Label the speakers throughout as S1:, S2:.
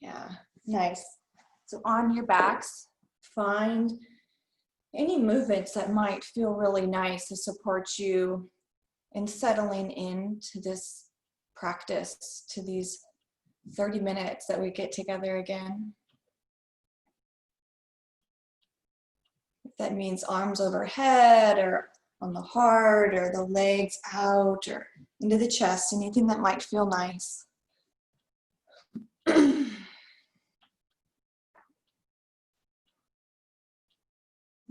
S1: Yeah, nice. So on your backs, find any movements that might feel really nice to support you in settling into this practice, to these 30 minutes that we get together again. If that means arms overhead or on the heart or the legs out or into the chest, anything that might feel nice.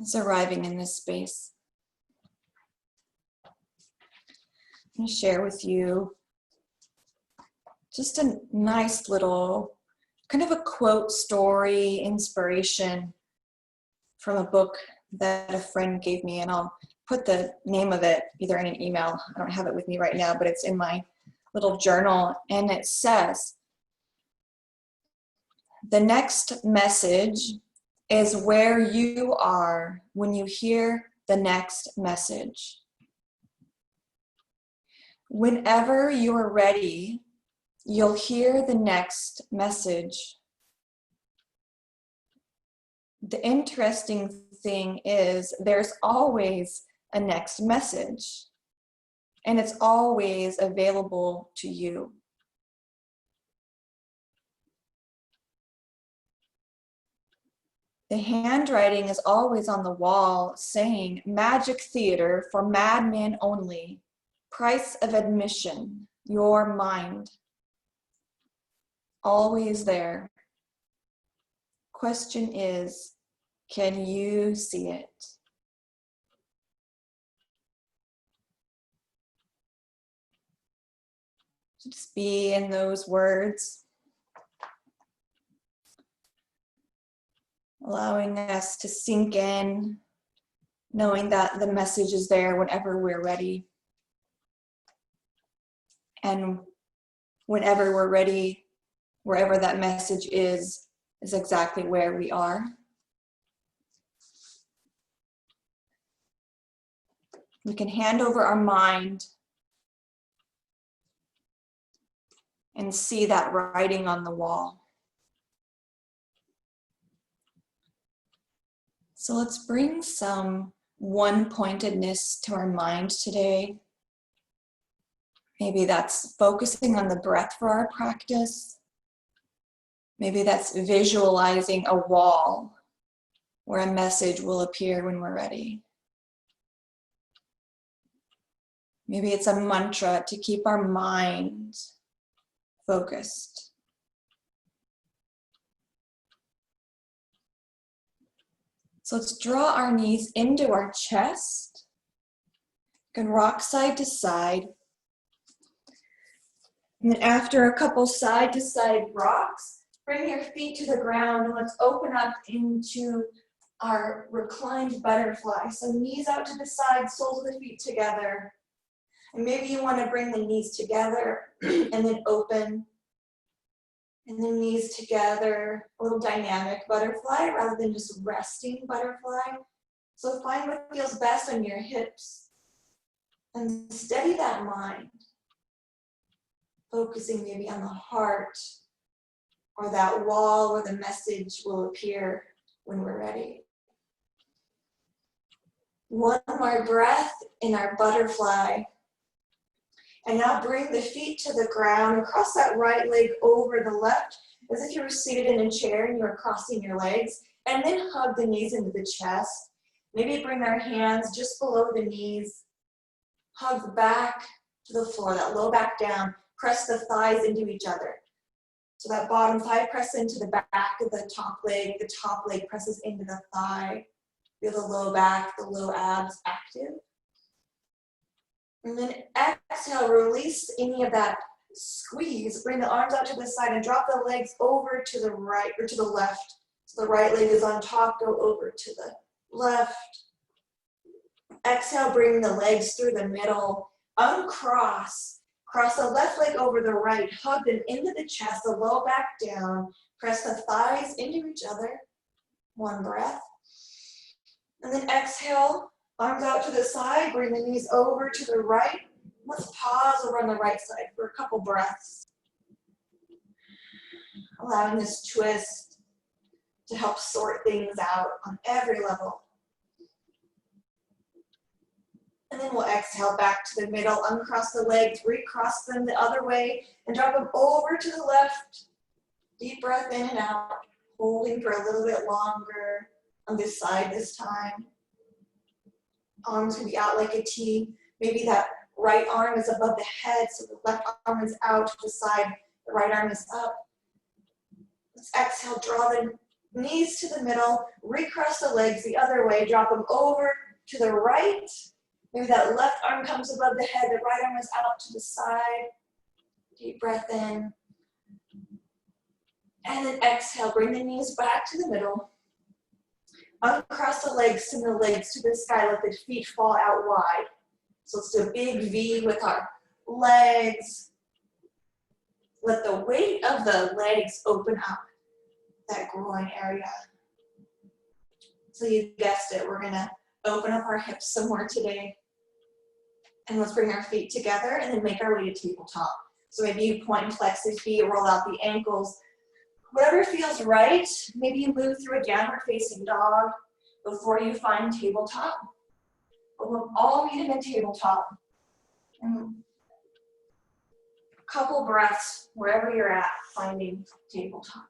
S1: It's arriving in this space. I'm going to share with you just a nice little kind of a quote, story, inspiration from a book that a friend gave me, and I'll put the name of it either in an email. I don't have it with me right now, but it's in my little journal, and it says, "The next message is where you are when you hear the next message. Whenever you are ready, you'll hear the next message. The interesting thing is there's always a next message, and it's always available to you." The handwriting is always on the wall saying, "Magic Theater for madmen only. Price of admission, your mind." Always there. Question is, can you see it? Just be in those words, allowing us to sink in, knowing that the message is there whenever we're ready. And whenever we're ready, wherever that message is exactly where we are. We can hand over our mind and see that writing on the wall. So let's bring some one-pointedness to our mind today. Maybe that's focusing on the breath for our practice. Maybe that's visualizing a wall where a message will appear when we're ready. Maybe it's a mantra to keep our mind focused. So let's draw our knees into our chest. You can rock side to side. And then after a couple side to side rocks, bring your feet to the ground and let's open up into our reclined butterfly. So knees out to the side, soles of the feet together. And maybe you want to bring the knees together and then open. And then knees together, a little dynamic butterfly rather than just resting butterfly. So find what feels best on your hips and steady that mind. Focusing maybe on the heart or that wall where the message will appear when we're ready. One more breath in our butterfly. And now bring the feet to the ground and cross that right leg over the left as if you were seated in a chair and you were crossing your legs. And then hug the knees into the chest. Maybe bring our hands just below the knees. Hug the back to the floor, that low back down. Press the thighs into each other. So that bottom thigh press into the back of the top leg presses into the thigh. Feel the low back, the low abs active. And then exhale, release any of that squeeze. Bring the arms out to the side and drop the legs over to the right or to the left. So the right leg is on top, go over to the left. Exhale, bring the legs through the middle. Uncross. Cross the left leg over the right. Hug them into the chest, the low back down. Press the thighs into each other. One breath. And then exhale, arms out to the side. Bring the knees over to the right. Let's pause over on the right side for a couple breaths. allowing this twist to help sort things out on every level. And then we'll exhale back to the middle, uncross the legs, recross them the other way, and drop them over to the left. Deep breath in and out, holding for a little bit longer on this side this time. Arms can be out like a T. Maybe that right arm is above the head, so the left arm is out to the side, the right arm is up. Let's exhale, draw the knees to the middle, recross the legs the other way, drop them over to the right. Maybe that left arm comes above the head, the right arm is out to the side. Deep breath in. And then exhale, bring the knees back to the middle. Uncross the legs, send the legs to the sky, let the feet fall out wide. So let's do a big V with our legs. Let the weight of the legs open up that groin area. So you guessed it, we're gonna open up our hips some more today. And let's bring our feet together and then make our way to tabletop. So maybe you point and flex the feet, roll out the ankles. Whatever feels right, maybe you move through a downward facing dog before you find tabletop. But we'll all meet in a tabletop. And a couple breaths wherever you're at, finding tabletop.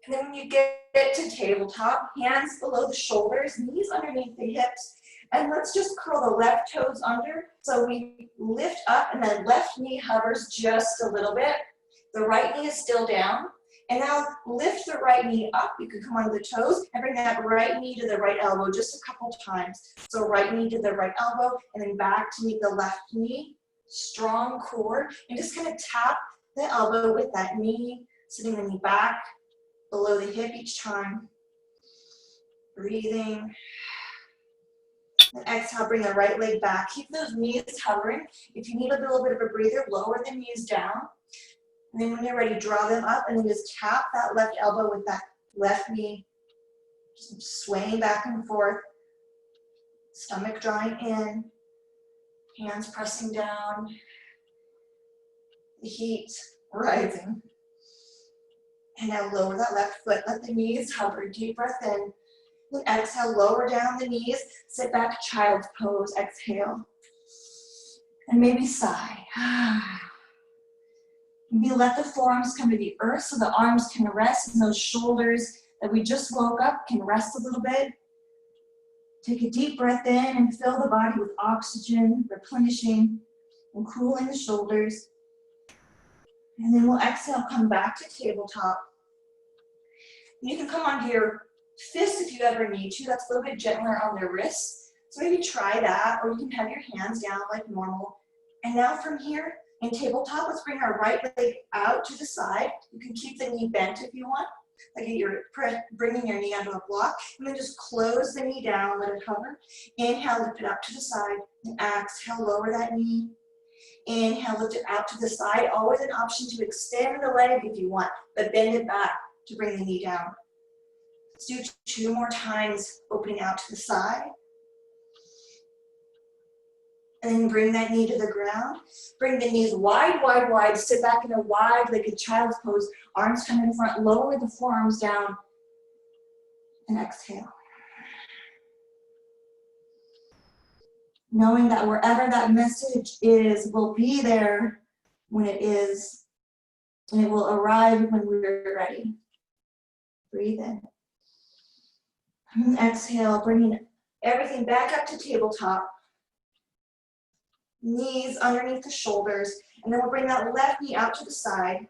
S1: And then when you get to tabletop, hands below the shoulders, knees underneath the hips, and let's just curl the left toes under. So we lift up and then left knee hovers just a little bit. The right knee is still down. And now lift the right knee up. You can come onto the toes and bring that right knee to the right elbow just a couple times. So right knee to the right elbow and then back to meet the left knee. Strong core. And just kind of tap the elbow with that knee, sitting the knee back below the hip each time. Breathing. And exhale, bring the right leg back. Keep those knees hovering. If you need a little bit of a breather, lower the knees down. And then when you're ready, draw them up and then just tap that left elbow with that left knee. Just swaying back and forth. Stomach drawing in. Hands pressing down. The heat rising. And now lower that left foot. Let the knees hover. Deep breath in. And exhale, lower down the knees. Sit back, child's pose. Exhale. And maybe sigh. Maybe let the forearms come to the earth so the arms can rest and those shoulders that we just woke up can rest a little bit. Take a deep breath in and fill the body with oxygen, replenishing and cooling the shoulders. And then we'll exhale, come back to tabletop. You can come onto your fists if you ever need to. That's a little bit gentler on the wrists. So maybe try that, or you can have your hands down like normal. And now from here, in tabletop, let's bring our right leg out to the side. You can keep the knee bent if you want, like you're bringing your knee onto a block. And then just close the knee down, let it hover. Inhale, lift it up to the side. And exhale, lower that knee. Inhale, lift it out to the side. Always an option to extend the leg if you want, but bend it back to bring the knee down. Let's do 2 more times, opening out to the side. And then bring that knee to the ground. Bring the knees wide, wide, wide. Sit back in a wide-legged child's pose. Arms come in front. Lower the forearms down. And exhale. Knowing that wherever that message is, will be there when it is. And it will arrive when we're ready. Breathe in. And exhale, bringing everything back up to tabletop. Knees underneath the shoulders, and then we'll bring that left knee out to the side,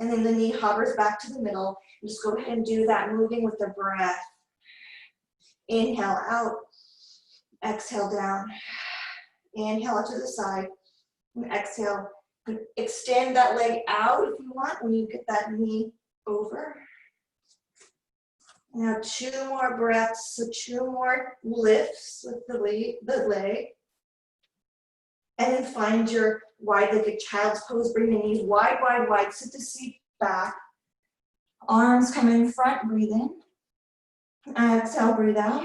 S1: and then the knee hovers back to the middle. And just go ahead and do that, moving with the breath. Inhale out, exhale down. Inhale to the side, and exhale. Extend that leg out if you want when you get that knee over. Now 2 more breaths, so 2 more lifts with the leg. And then find your wide-legged child's pose. Bring the knees wide, wide, wide. Sit the seat back. Arms come in front. Breathe in. Exhale, breathe out.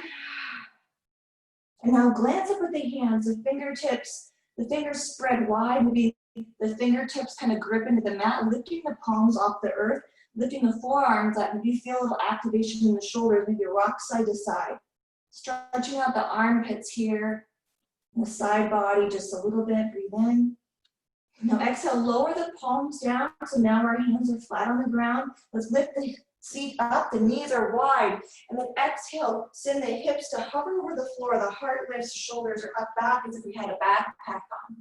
S1: And now glance up with the hands, the fingertips, the fingers spread wide. Maybe the fingertips kind of grip into the mat, lifting the palms off the earth, lifting the forearms up. Maybe feel a little activation in the shoulders, maybe rock side to side. Stretching out the armpits here, and the side body just a little bit, breathe in. Now exhale, lower the palms down, so now our hands are flat on the ground. Let's lift the seat up, the knees are wide, and then exhale, send the hips to hover over the floor, the heart lifts, the shoulders are up back as if we had a backpack on.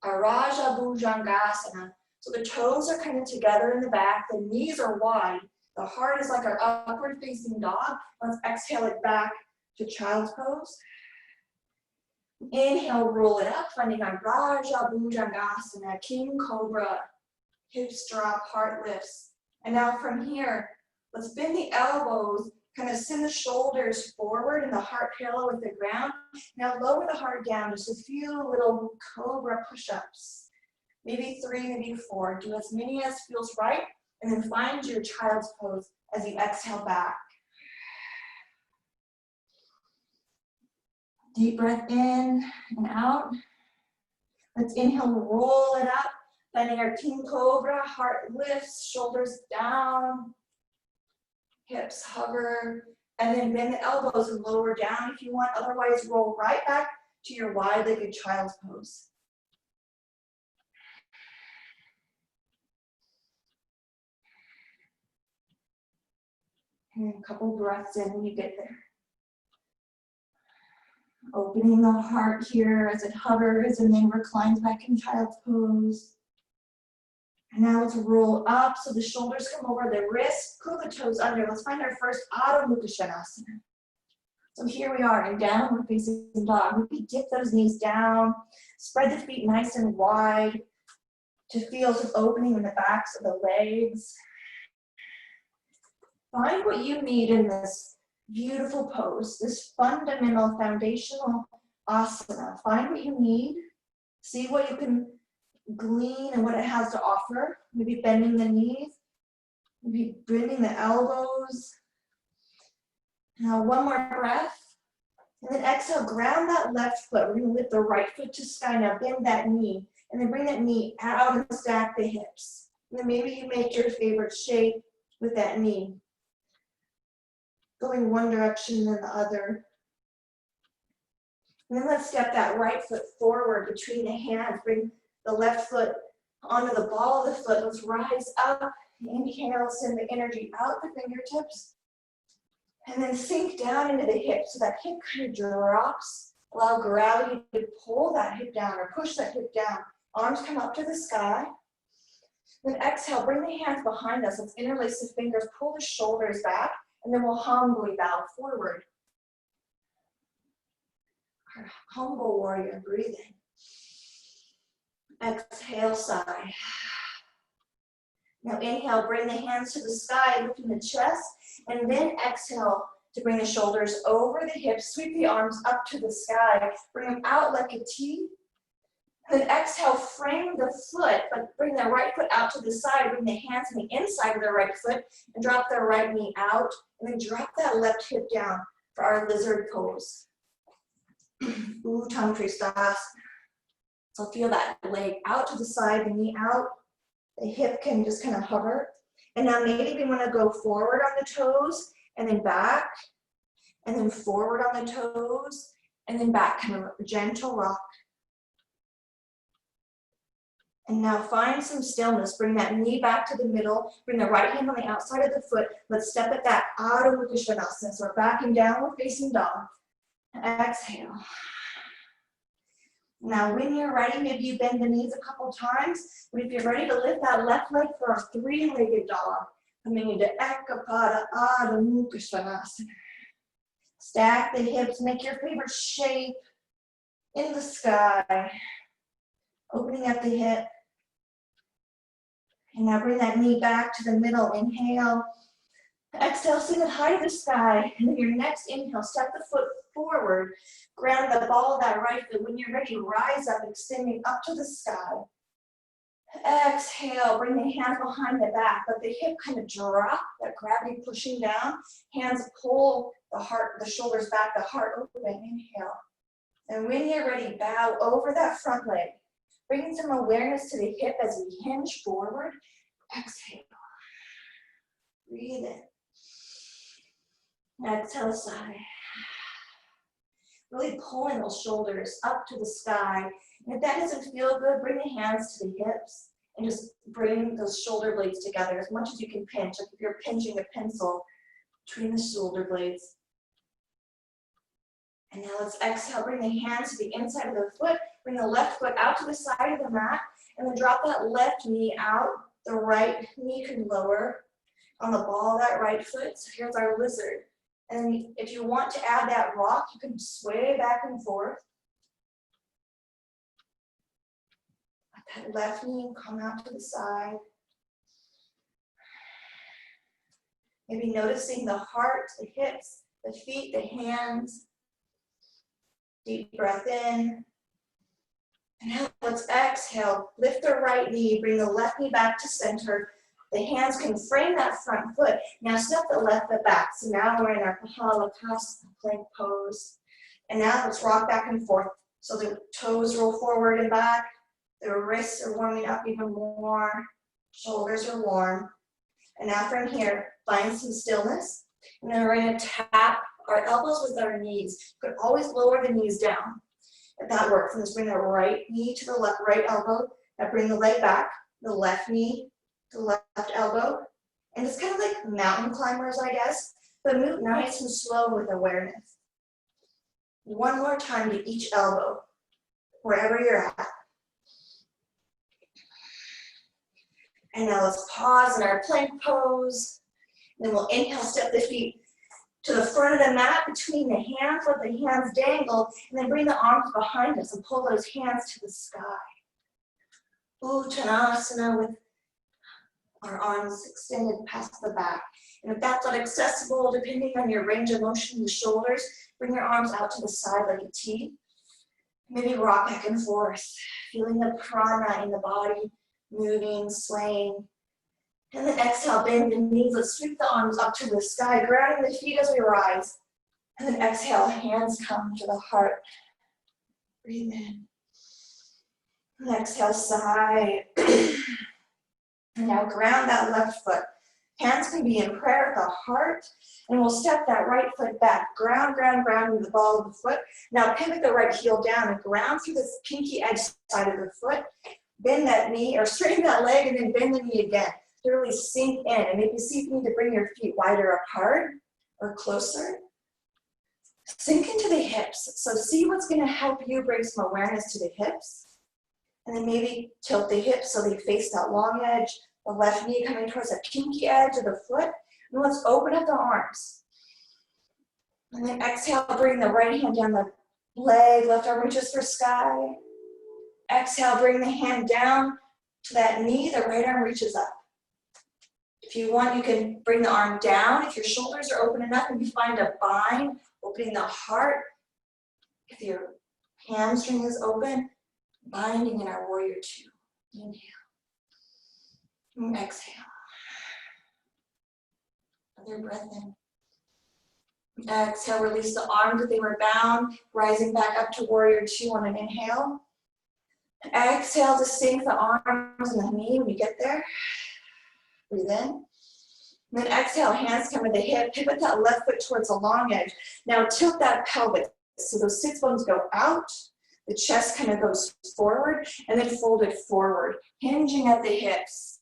S1: Araja Bhujangasana. So the toes are kind of together in the back, the knees are wide, the heart is like our upward facing dog. Let's exhale it back to child's pose. Inhale, roll it up, finding our Raja Bhujangasana, King Cobra. Hips drop, heart lifts. And now from here, let's bend the elbows, kind of send the shoulders forward and the heart parallel with the ground. Now lower the heart down, just a few little Cobra push-ups. Maybe 3, maybe 4. Do as many as feels right, and then find your child's pose as you exhale back. Deep breath in and out. Let's inhale, roll it up, finding our King Cobra, heart lifts, shoulders down, hips hover, and then bend the elbows and lower down if you want. Otherwise, roll right back to your wide-legged child's pose. And a couple breaths in when you get there. Opening the heart here as it hovers and then reclines back in child's pose. And now let's roll up so the shoulders come over the wrists, curl the toes under. Let's find our first Adho Mukha Svanasana. So here we are in downward facing dog. We dip those knees down, spread the feet nice and wide to feel some opening in the backs of the legs. Find what you need in this beautiful pose, this fundamental foundational asana. Find what you need, see what you can glean and what it has to offer. Maybe bending the knees, maybe bending the elbows. Now one more breath, and then exhale, ground that left foot. We're gonna lift the right foot to sky. Now bend that knee, and then bring that knee out and stack the hips. And then maybe you make your favorite shape with that knee, going one direction then the other. And then let's step that right foot forward between the hands. Bring the left foot onto the ball of the foot. Let's rise up. Inhale, send the energy out the fingertips. And then sink down into the hip so that hip kind of drops. Allow gravity to pull that hip down or push that hip down. Arms come up to the sky. Then exhale, bring the hands behind us. Let's interlace the fingers, pull the shoulders back. And then we'll humbly bow forward. Our humble warrior, breathe in. Exhale, sigh. Now inhale, bring the hands to the sky, lifting the chest. And then exhale to bring the shoulders over the hips. Sweep the arms up to the sky. Bring them out like a T. Then exhale, frame the foot, but bring the right foot out to the side. Bring the hands on the inside of the right foot and drop the right knee out. And then drop that left hip down for our lizard pose. Uttam Tristana. So feel that leg out to the side, the knee out. The hip can just kind of hover. And now maybe we want to go forward on the toes and then back. And then forward on the toes and then back, kind of a gentle rock. And now find some stillness. Bring that knee back to the middle. Bring the right hand on the outside of the foot. Let's step at that Adho Mukha Svanasana. So we're backing downward facing dog. Exhale. Now when you're ready, maybe you bend the knees a couple times. But if you're ready to lift that left leg for a three-legged dog, coming into Ekapada Adho Mukha Svanasana. Stack the hips. Make your favorite shape in the sky. Opening up the hip. And now bring that knee back to the middle. Inhale. Exhale, send it high to the sky. And then your next inhale, step the foot forward. Ground the ball of that right foot. When you're ready, rise up, extending up to the sky. Exhale, bring the hands behind the back. Let the hip kind of drop, that gravity pushing down. Hands pull the heart, the shoulders back, the heart open. Inhale. And when you're ready, bow over that front leg. Bringing some awareness to the hip as we hinge forward. Exhale. Breathe in. Exhale, sigh. Really pulling those shoulders up to the sky. And if that doesn't feel good, bring the hands to the hips and just bring those shoulder blades together as much as you can pinch, like if you're pinching a pencil between the shoulder blades. And now let's exhale, bring the hands to the inside of the foot, bring the left foot out to the side of the mat, and then drop that left knee out. The right knee can lower on the ball of that right foot. So here's our lizard. And if you want to add that rock, you can sway back and forth. Let that left knee come out to the side. Maybe noticing the heart, the hips, the feet, the hands. Deep breath in. And now let's exhale. Lift the right knee, bring the left knee back to center. The hands can frame that front foot. Now step the left foot back. So now we're in our Pahalakasana plank pose. And now let's rock back and forth. So the toes roll forward and back. The wrists are warming up even more. Shoulders are warm. And now from here, find some stillness. And then we're going to tap our elbows with our knees. You could always lower the knees down if that works. And let's bring the right knee to the left, right elbow. Now bring the leg back, the left knee, the left elbow. And it's kind of like mountain climbers, I guess, but move nice and slow with awareness. One more time to each elbow, wherever you're at. And now let's pause in our plank pose. Then we'll inhale, step the feet to the front of the mat between the hands, let the hands dangle, and then bring the arms behind us and pull those hands to the sky. Uttanasana with our arms extended past the back. And if that's not accessible, depending on your range of motion in the shoulders, bring your arms out to the side like a T. Maybe rock back and forth, feeling the prana in the body, moving, swaying. And then exhale, bend the knees. Let's sweep the arms up to the sky, grounding the feet as we rise. And then exhale, hands come to the heart. Breathe in. And exhale, sigh. And now ground that left foot. Hands can be in prayer at the heart. And we'll step that right foot back. Ground, ground, ground with the ball of the foot. Now pivot the right heel down and ground through this pinky edge side of the foot. Bend that knee or straighten that leg and then bend the knee again. To really sink in, and maybe see if you need to bring your feet wider apart or closer. Sink into the hips. So see what's going to help you bring some awareness to the hips. And then maybe tilt the hips so they face that long edge, the left knee coming towards the pinky edge of the foot. And let's open up the arms. And then exhale, bring the right hand down the leg, left arm reaches for sky. Exhale, bring the hand down to that knee, the right arm reaches up. If you want, you can bring the arm down. If your shoulders are open enough, maybe find a bind, opening the heart. If your hamstring is open, binding in our warrior two. Inhale. And exhale. Another breath in. Exhale, release the arms if they were bound, rising back up to warrior two on an inhale. Exhale to sink the arms and the knee when you get there. Breathe in. And then exhale, hands come to the hip, pivot that left foot towards the long edge. Now tilt that pelvis. So those sits bones go out, the chest kind of goes forward, and then fold it forward, hinging at the hips,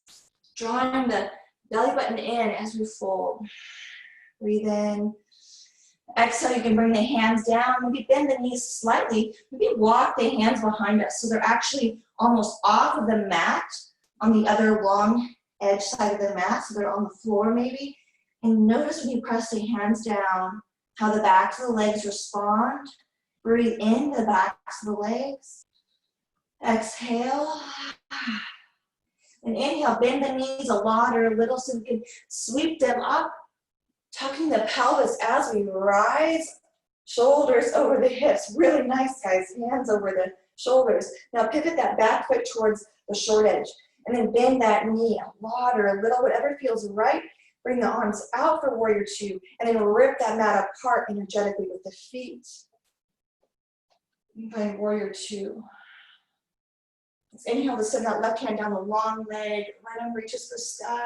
S1: drawing the belly button in as we fold. Breathe in. Exhale, you can bring the hands down, maybe bend the knees slightly, maybe walk the hands behind us so they're actually almost off of the mat on the other long edge side of the mat, so they're on the floor maybe. And notice when you press the hands down, how the backs of the legs respond. Breathe in the backs of the legs. Exhale. And inhale, bend the knees a lot or a little so we can sweep them up, tucking the pelvis as we rise. Shoulders over the hips. Really nice, guys. Hands over the shoulders. Now pivot that back foot towards the short edge. And then bend that knee a lot or a little, whatever feels right. Bring the arms out for warrior two. And then rip that mat apart energetically with the feet. And find warrior two. Let's inhale to send that left hand down the long leg, right arm reaches for the sky.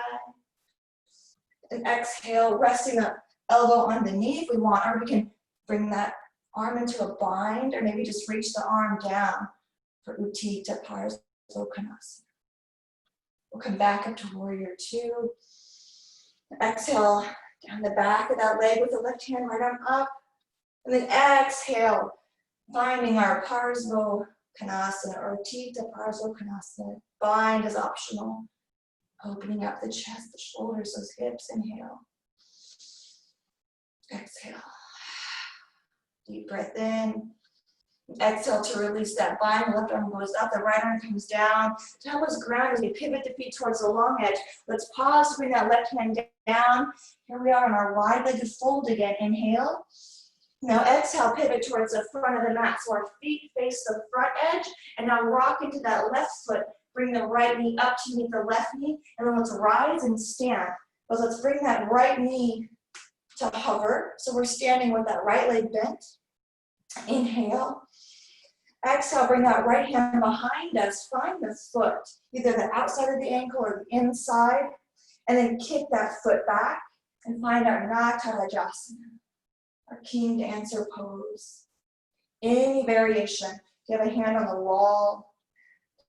S1: And exhale, resting the elbow on the knee if we want, or we can bring that arm into a bind, or maybe just reach the arm down for Utthita Parasokhanasana. We'll come back up to warrior two. Exhale, down the back of that leg with the left hand, right arm up. And then exhale, finding our Parasokhanasana or Utthita Parasokhanasana. Bind is optional. Opening up the chest, the shoulders, those hips. Inhale. Exhale. Deep breath in. Exhale to release that bind. Left arm goes up, the right arm comes down. Toe is ground as we pivot the feet towards the long edge. Let's pause, bring that left hand down. Here we are in our wide-legged fold again. Inhale. Now exhale, pivot towards the front of the mat. So our feet face the front edge. And now rock into that left foot. Bring the right knee up to meet the left knee. And then let's rise and stand. But let's bring that right knee to hover. So we're standing with that right leg bent. Inhale. Exhale, bring that right hand behind us. Find the foot, either the outside of the ankle or the inside. And then kick that foot back and find our Natarajasana, our king dancer pose. Any variation. If you have a hand on the wall,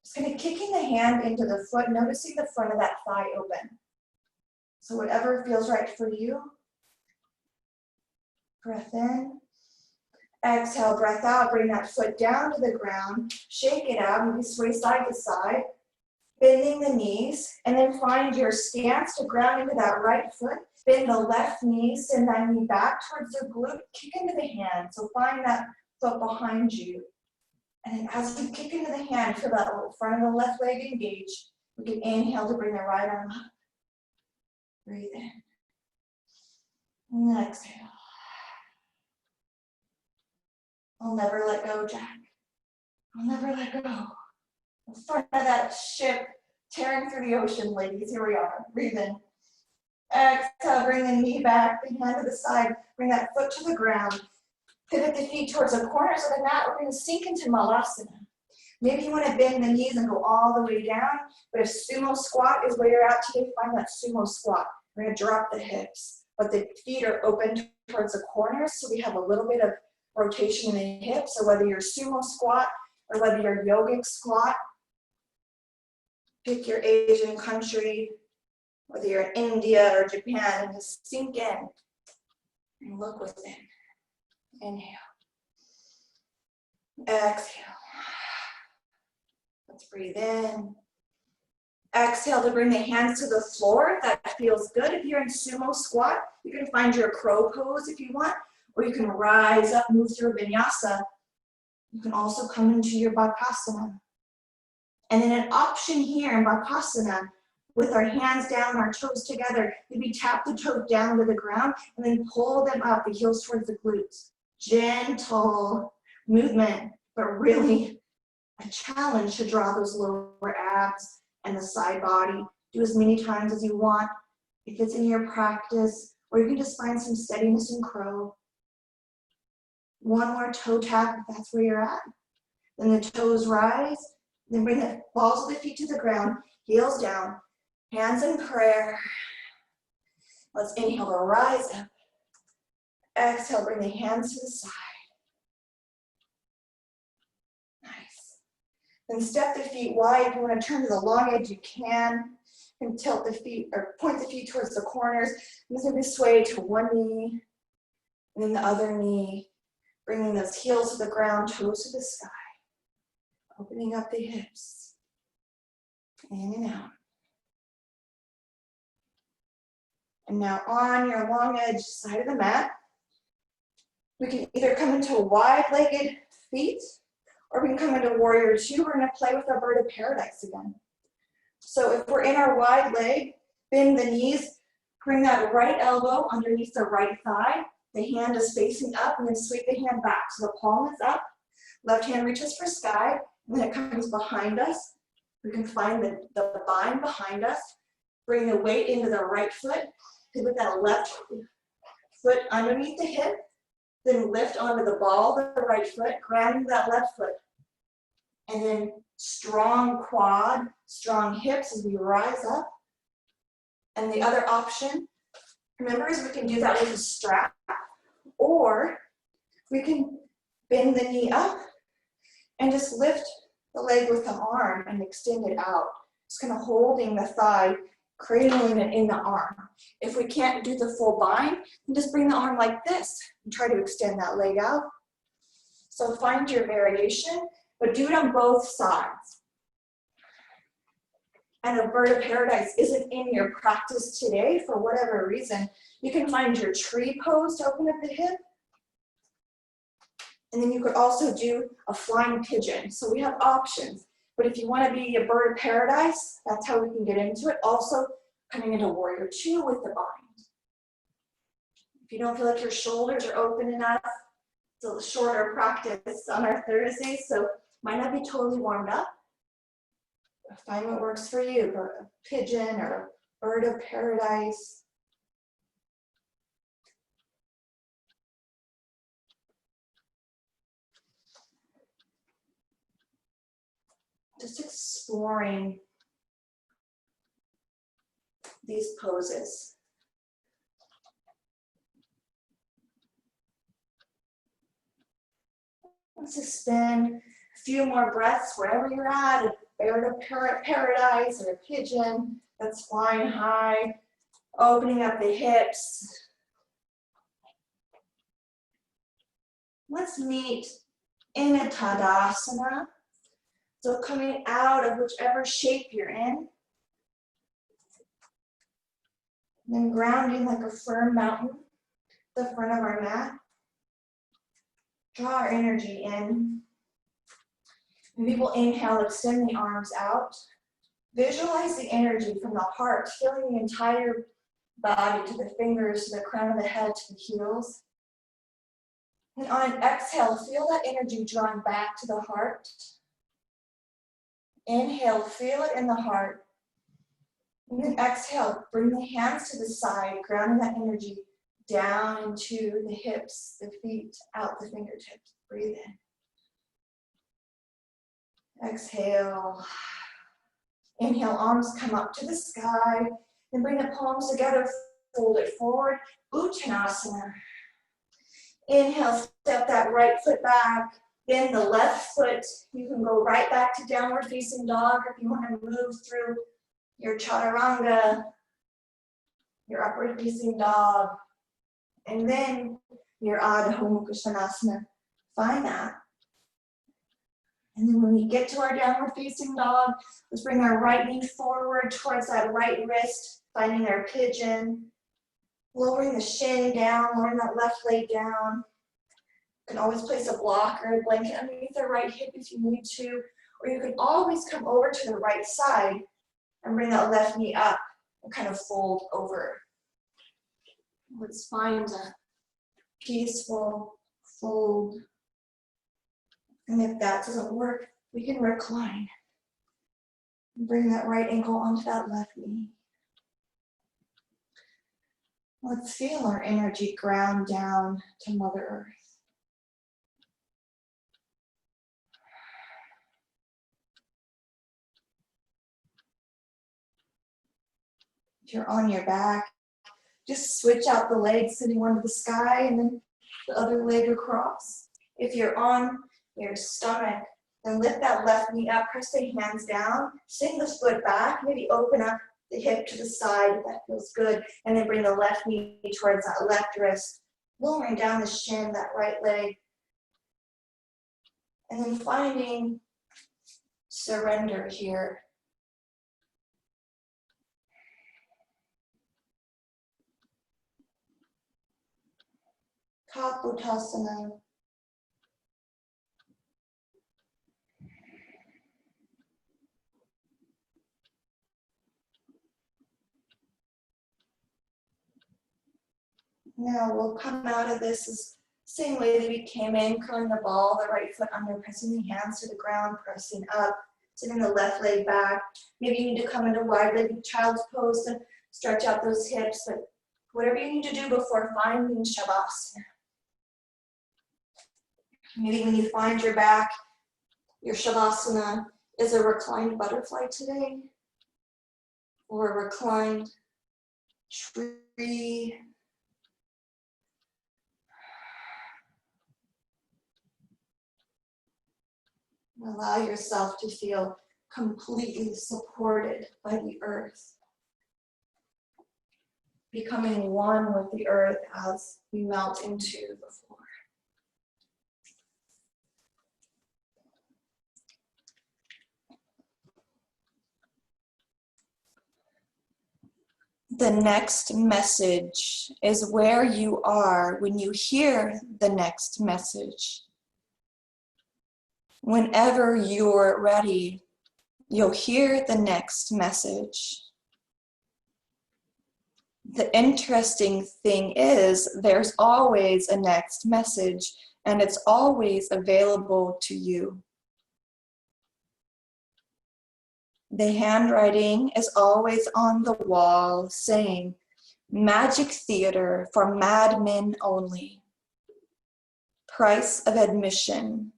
S1: just kind of kicking the hand into the foot, noticing the front of that thigh open. So whatever feels right for you. Breath in. Exhale, breath out. Bring that foot down to the ground. Shake it out. Maybe sway side to side. Bending the knees. And then find your stance to ground into that right foot. Bend the left knee. Send that knee back towards the glute. Kick into the hand. So find that foot behind you. And then as you kick into the hand, feel that little front of the left leg engage. We can inhale to bring the right arm up. Breathe in. And exhale. I'll never let go, Jack. I'll never let go. In front of that ship tearing through the ocean, ladies. Here we are. Breathe in. Exhale, bring the knee back, the hand to the side. Bring that foot to the ground. Pivot the feet towards the corners of the mat. We're going to sink into Malasana. Maybe you want to bend the knees and go all the way down. But if sumo squat is where you're at today, find that sumo squat. We're going to drop the hips. But the feet are open towards the corners, so we have a little bit of rotation in the hips. So whether you're sumo squat or whether you're yogic squat, pick your Asian country, whether you're in India or Japan, and just sink in and look within. Inhale. Exhale. Let's breathe in. Exhale to bring the hands to the floor if that feels good. If you're in sumo squat, you can find your crow pose if you want, or you can rise up, move through a vinyasa. You can also come into your Bakasana. And then an option here in Bakasana, with our hands down, our toes together, maybe tap the toes down to the ground and then pull them up, the heels towards the glutes. Gentle movement, but really a challenge to draw those lower abs and the side body. Do as many times as you want if it's in your practice, or you can just find some steadiness in crow. One more toe tap if that's where you're at. Then the toes rise, then bring the balls of the feet to the ground, heels down, hands in prayer. Let's inhale to rise up. Exhale, bring the hands to the side. Nice. Then step the feet wide. If you want to turn to the long edge, you can. And tilt the feet, or point the feet towards the corners. This will be sway to one knee, and then the other knee. Bringing those heels to the ground, toes to the sky. Opening up the hips. In and out. And now on your long edge side of the mat, we can either come into wide-legged feet, or we can come into warrior two. We're going to play with our bird of paradise again. So if we're in our wide leg, bend the knees, bring that right elbow underneath the right thigh. The hand is facing up, and then sweep the hand back. So the palm is up, left hand reaches for sky, and then it comes behind us. We can find the bind behind us. Bring the weight into the right foot. Pivot that left foot underneath the hip. Then lift onto the ball of the right foot, grounding that left foot. And then strong quad, strong hips as we rise up. And the other option, remember, is we can do that with a strap, or we can bend the knee up and just lift the leg with the arm and extend it out. Just kind of holding the thigh, cradling it in the arm. If we can't do the full bind, then just bring the arm like this and try to extend that leg out. So find your variation, but do it on both sides. And a bird of paradise isn't in your practice today for whatever reason. You can find your tree pose to open up the hip. And then you could also do a flying pigeon. So we have options. But if you want to be a bird of paradise, that's how we can get into it. Also coming into warrior two with the bind. If you don't feel like your shoulders are open enough, it's a shorter practice on our Thursdays, so might not be totally warmed up. Find what works for you, a pigeon or a bird of paradise. Just exploring these poses. Let's just spend a few more breaths wherever you're at, a bird of paradise or a pigeon that's flying high, opening up the hips. Let's meet in a Tadasana. So coming out of whichever shape you're in, then grounding like a firm mountain, the front of our mat. Draw our energy in. Maybe we'll inhale, extend the arms out. Visualize the energy from the heart, filling the entire body to the fingers, to the crown of the head, to the heels. And on an exhale, feel that energy drawing back to the heart. Inhale, feel it in the heart. And then exhale, bring the hands to the side, grounding that energy down into the hips, the feet, out the fingertips. Breathe in. Exhale. Inhale, arms come up to the sky. Then bring the palms together, fold it forward. Uttanasana. Inhale, step that right foot back. Then the left foot, you can go right back to downward facing dog if you want to move through your chaturanga, your upward facing dog, and then your Adho Mukha Svanasana. Find that. And then when we get to our downward facing dog, let's bring our right knee forward towards that right wrist, finding our pigeon, lowering the shin down, lowering that left leg down. You can always place a block or a blanket underneath the right hip if you need to, or you can always come over to the right side and bring that left knee up and kind of fold over. Let's find a peaceful fold. And if that doesn't work, we can recline. Bring that right ankle onto that left knee. Let's feel our energy ground down to Mother Earth. If you're on your back, just switch out the legs, sitting one to the sky and then the other leg across. If you're on your stomach, then lift that left knee up, press the hands down, sink the foot back, maybe open up the hip to the side if that feels good, and then bring the left knee towards that left wrist, lowering down the shin, that right leg, and then finding surrender here. Kapotasana. Now we'll come out of this as same way that we came in, curling the ball, the right foot under, pressing the hands to the ground, pressing up, sitting the left leg back. Maybe you need to come into wide-legged child's pose to stretch out those hips, but whatever you need to do before finding Shavasana. Maybe when you find your back, your Shavasana is a reclined butterfly today, or a reclined tree. Allow yourself to feel completely supported by the earth, becoming one with the earth as we melt into the floor. The next message is where you are when you hear the next message. Whenever you're ready, you'll hear the next message. The interesting thing is there's always a next message, and it's always available to you. The handwriting is always on the wall saying, "Magic Theater for madmen only. Price of admission,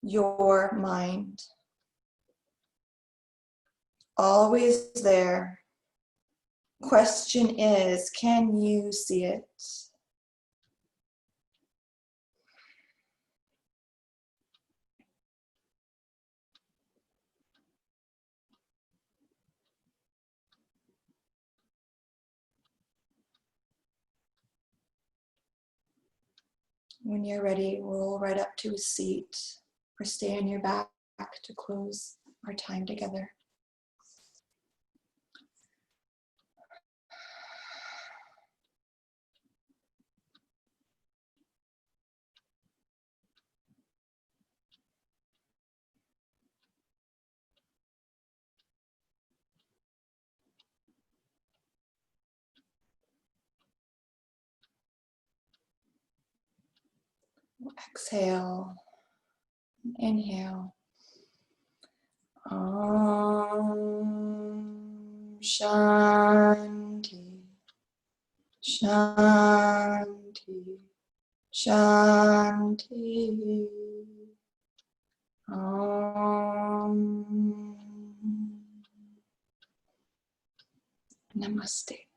S1: your mind." Always there. Question is, can you see it? When you're ready, roll right up to a seat or stay on your back to close our time together. Exhale, inhale. Om Shanti, Shanti, Shanti. Om. Namaste.